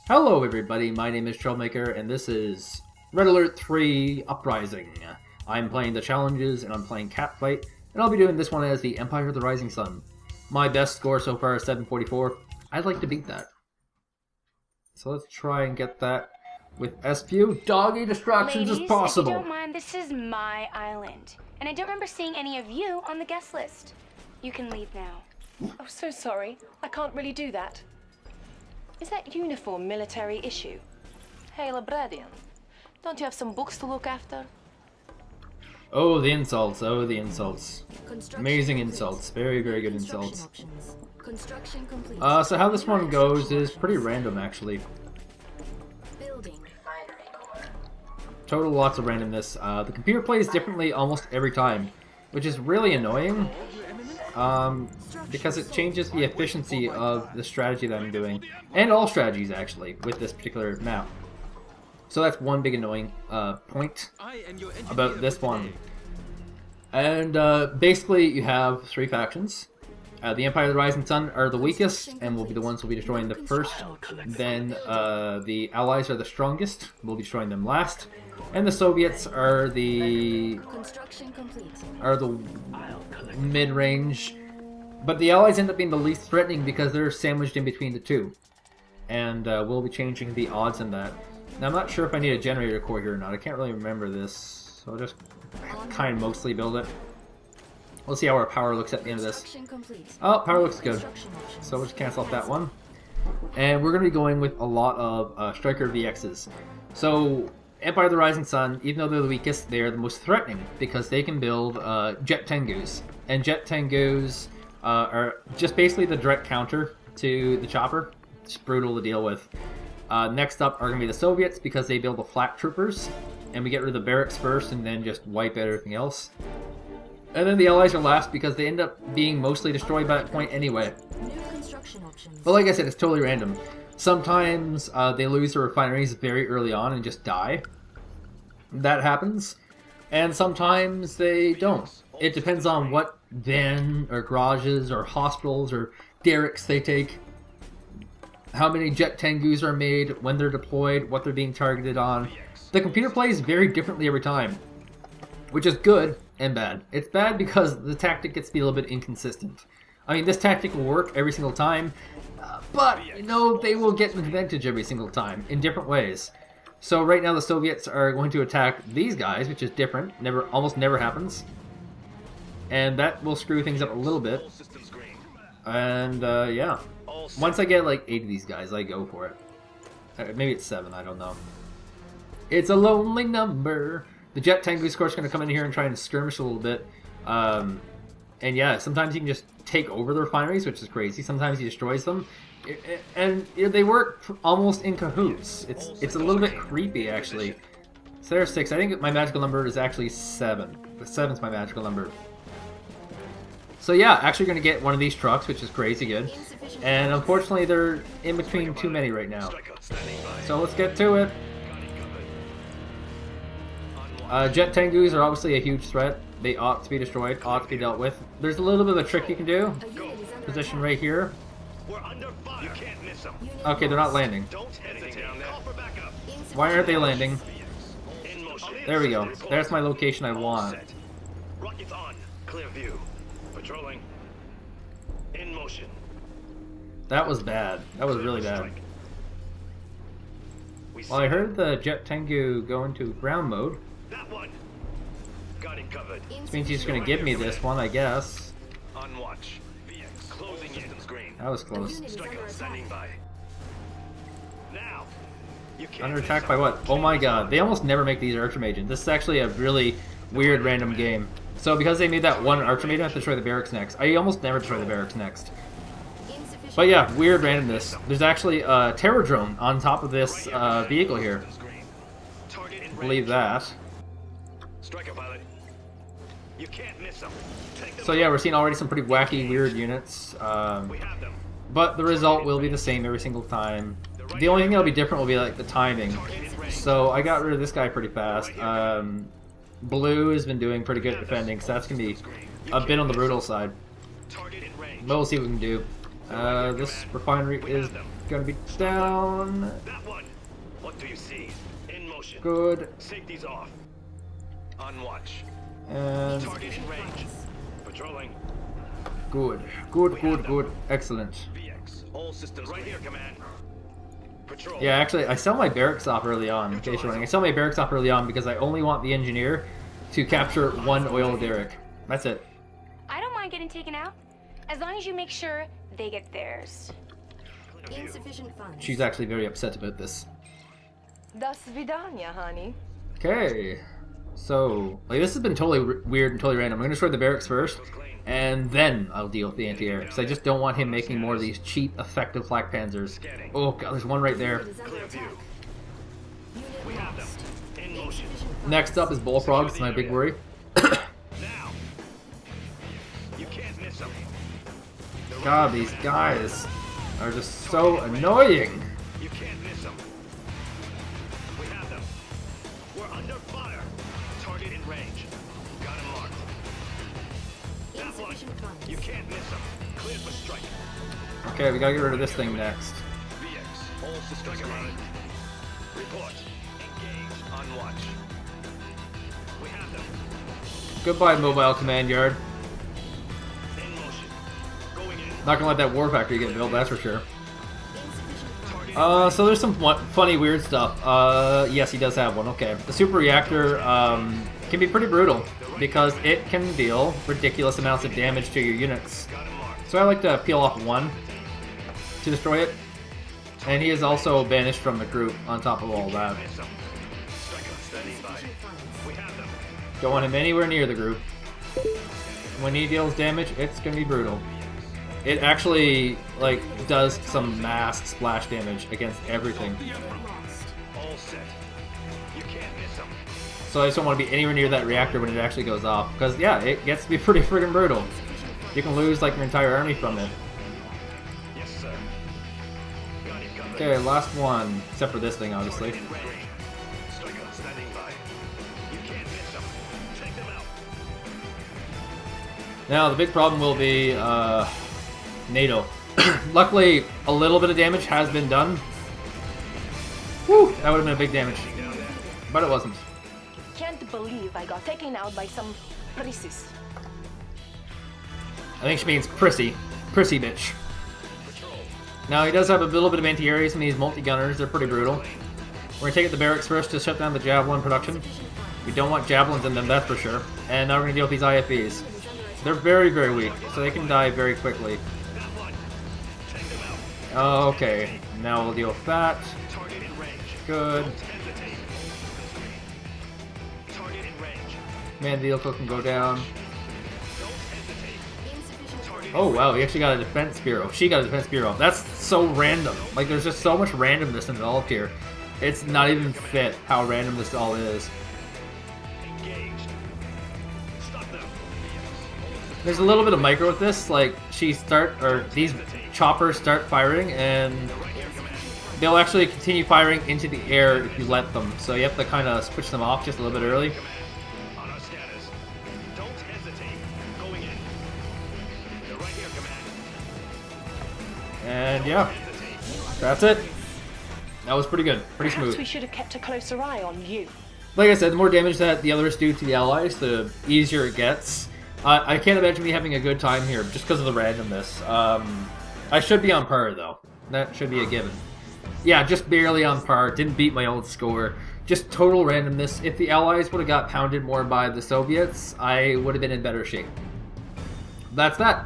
Hello everybody, my name is Troublemaker, and this is Red Alert 3 Uprising. I'm playing the challenges, and I'm playing Catfight, and I'll be doing this one as the Empire of the Rising Sun. My best score so far is 744. I'd like to beat that. So let's try and get that with as few doggy distractions as possible. If you don't mind, this is my island, and I don't remember seeing any of you on the guest list. You can leave now. Oh, so sorry. I can't really do that. Is that uniform military issue? Hey, Labradian, don't you have some books to look after? Oh, the insults, oh, the insults. Amazing insults, very, very good insults. So how this one goes is pretty random, actually. Total lots of randomness. The computer plays differently almost every time, which is really annoying. Because it changes the efficiency of the strategy that I'm doing, and all strategies actually, with this particular map. So that's one big annoying point about this one. And basically you have three factions. The Empire of the Rising Sun are the weakest, and will be the ones who will be destroying the first. Then the Allies are the strongest, we'll be destroying them last. And the Soviets are the mid-range. But the Allies end up being the least threatening because they're sandwiched in between the two. And we'll be changing the odds in that. Now I'm not sure if I need a generator core here or not. I can't really remember this. So I'll just kind of mostly build it. We'll see how our power looks at the end of this. Oh, power looks good. So we'll just cancel off that one. And we're going to be going with a lot of Striker VXs. So Empire of the Rising Sun, even though they're the weakest, they are the most threatening because they can build Jet Tengus. And Jet Tengus are just basically the direct counter to the chopper. It's brutal to deal with. Next up are going to be the Soviets because they build the flak troopers. And we get rid of the barracks first and then just wipe out everything else. And then the Allies are last because they end up being mostly destroyed by that point anyway. But like I said, it's totally random. Sometimes they lose their refineries very early on and just die. That happens. And sometimes they don't. It depends on what van or garages or hospitals or derricks they take. How many Jet Tengus are made, when they're deployed, what they're being targeted on. The computer plays very differently every time, which is good and bad. It's bad because the tactic gets to be a little bit inconsistent. I mean, this tactic will work every single time, but, you know, they will get an advantage every single time in different ways. So right now the Soviets are going to attack these guys, which is different. Almost never happens. And that will screw things up a little bit. And, yeah. Once I get, like, 8 of these guys, I go for it. Maybe it's 7, I don't know. It's a lonely number. The Jet Tengu, of course, is going to come in here and try and skirmish a little bit. And, yeah, sometimes you can just take over the refineries, which is crazy. Sometimes he destroys them. And you know, they work almost in cahoots. It's a little bit creepy, actually. So there's 6. I think my magical number is actually 7. The 7's my magical number. So yeah, actually going to get one of these trucks, which is crazy good. And unfortunately, they're in between too many right now. So let's get to it. Jet Tengus are obviously a huge threat. They ought to be destroyed, ought to be dealt with. There's a little bit of a trick you can do. Position right here. Okay, they're not landing. Why aren't they landing? There we go. That's my location I want. Rockets on. Clear view. Patrolling. In motion. That was bad. That was really bad. Well, I heard the Jet Tengu go into ground mode. That one. Got it covered. Which means he's going to give me this one, I guess. On watch. VX closing in. Screen. That was close. Striker standing by. Now. You can't Under attack by what? Oh my god. They almost never make these Archer Agents. This is actually a really weird random game. So because they made that one Archer Agent, I have to destroy the barracks next. I almost never destroy the barracks next. But yeah, weird randomness. There's actually a terror drone on top of this vehicle here. Believe that. Striker pilot. You can't miss them. So yeah, we're seeing already some pretty wacky, weird units. But the result will be the same every single time. The only thing that'll be different will be like the timing. So I got rid of this guy pretty fast. Blue has been doing pretty good defending, so that's going to be a bit on the brutal side. But we'll see what we can do. This refinery is Gonna be down. That one. What do you see? In motion. Good. Safety's off. On watch. And Target in range. Patrolling. good. Good, good, good. Excellent. VX. All systems right here, command. Patrol. Yeah, actually, I sell my barracks off early on. In case you're wondering, I sell my barracks off early on because I only want the engineer to capture one oil derrick. That's it. I don't mind getting taken out, as long as you make sure they get theirs. Insufficient funds. She's actually very upset about this. Das vidanya, honey. Okay. So, like, this has been totally weird and totally random. I'm going to destroy the barracks first, and then I'll deal with the anti-air. Because I just don't want him making more of these cheap, effective flak panzers. Oh god, there's one right there. Unit is under Clear view. attack. We Unit have them. lost. In motion. Insufficient funds. Next up is bullfrogs, my big worry. Now. You can't miss them. God, these guys are just so annoying. You can't miss them. We have them. We're under fire. Target in range. Got him marked. That one. Insufficient funds. You can't miss them. Cleared for strike. Okay, we gotta get rid of this thing next. VX. All systems on it. Report. Engage. On watch. We have them. Goodbye, mobile command yard. In motion. Going in. Not gonna let that war factory get built, that's for sure. Insufficient funds. So there's some funny, weird stuff. Yes, he does have one. Okay, the super reactor can be pretty brutal because it can deal ridiculous amounts of damage to your units. Got him marked. So I like to peel off one to destroy it, and he is also banished from the group. On top of all that, Miss them. Striker standing by. Insufficient funds. We have them. don't want him anywhere near the group. When he deals damage, it's gonna be brutal. It actually like does some mass splash damage against everything. Unit lost. All set. You can't miss them. So I just don't want to be anywhere near that reactor when it actually goes off. Because, yeah, it gets to be pretty friggin' brutal. Insufficient funds. You can lose, like, your entire army from it. Yes, sir. Got it covered. Okay, last one. Except for this thing, obviously. In range. Striker standing by. You can't miss them. Take them out. Now, the big problem will be, NATO. Luckily, a little bit of damage has been done. Whew, that would have been a big damage. But it wasn't. Can't believe I got taken out by some princess. I think she means prissy. Prissy bitch. Patrol. Now, he does have a little bit of anti-air. Some of these multi-gunners, they're pretty brutal. We're going to take it to barracks first to shut down the Javelin production. We don't want Javelins in them, that's for sure. And now we're going to deal with these IFEs. Unit is under attack. They're very, very weak, so they can die very quickly. That one. Take them out. Okay, now we'll deal with that. Target in range. Good. Don't hesitate. Target in range. Man vehicle can go down. Don't hesitate. Insufficient funds. Oh wow, we actually got a defense bureau. She got a defense bureau. That's so random. Like, there's just so much randomness involved here. It's not even fit how random this all is. Engaged. Stop them. There's a little bit of micro with this. Like, these choppers start firing, and Right here, command. they'll actually continue firing into the air if you let them. So you have to kind of switch them off just a little bit early. Command. On our status. Don't hesitate. Going in. They're right here, command. And yeah, Hesitate. that's it. That was pretty good. Pretty Perhaps smooth. we should have kept a closer eye on you. Like I said, the more damage that the others do to the allies, the easier it gets. I can't imagine me having a good time here just because of the randomness. I should be on par though. That should be a given. Yeah, just barely on par. Didn't beat my old score. Just total randomness. If the allies would have got pounded more by the Soviets, I would have been in better shape. That's that.